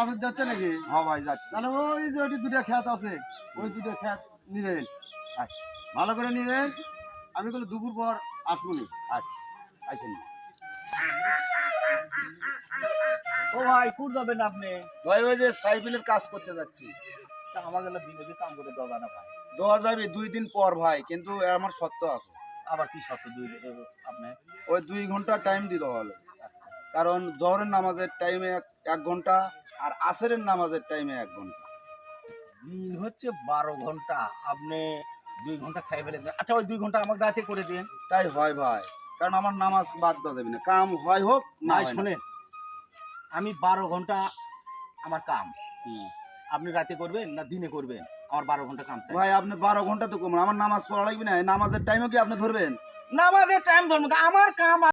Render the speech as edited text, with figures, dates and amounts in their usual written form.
বাজার যাচ্ছে নাকি? হ্যাঁ ভাই যাচ্ছি। তাহলে ওই যে ওই দুটো ক্ষেত আছে, ওই দুটো ক্ষেত নিলেন। আচ্ছা ভালো করে নিলেন। আমি বলে দুপুর পর আসবো নি। আচ্ছা আইসেন। ও ভাই কুর যাবেন আপনি? ভাই ওই যে সাইকেলের কাজ করতে যাচ্ছি। তা আমার গেলে বিনোদী কাম করে দেওয়া না ভাই। দেওয়া যাবে 2 দিন পর ভাই, কিন্তু আমার শর্ত আছে। আবার কি শর্ত দুই আপনি? ওই 2 ঘন্টা টাইম দিতে হবে, কারণ জোহরের নামাজের টাইমে 1 ঘন্টা আর আসরের নামাজের টাইমে 1 ঘন্টা। দিন হচ্ছে 12 ঘন্টা, আপনি 2 ঘন্টা খাই ফেলে দেন। আচ্ছা ওই 2 ঘন্টা আমাকে রাতে করে দিন। তাই হয় ভাই, কারণ আমার নামাজ বাদ দেওয়া যাবে না, কাম হয় হোক না ভাই হয় না। শুনেন, আমি 12 ঘন্টা আমার কাম, হুম। আপনি রাতে করবেন না দিনে করবেন? আমার 12 ঘন্টা কাম চাই। ভাই আপনি 12 ঘন্টা তো কম, আমার নামাজ পড়া লাগবে না, নামাজের টাইমও কি আপনি ধরবেন? নামাজের টাইম ধরুন, আমার কাম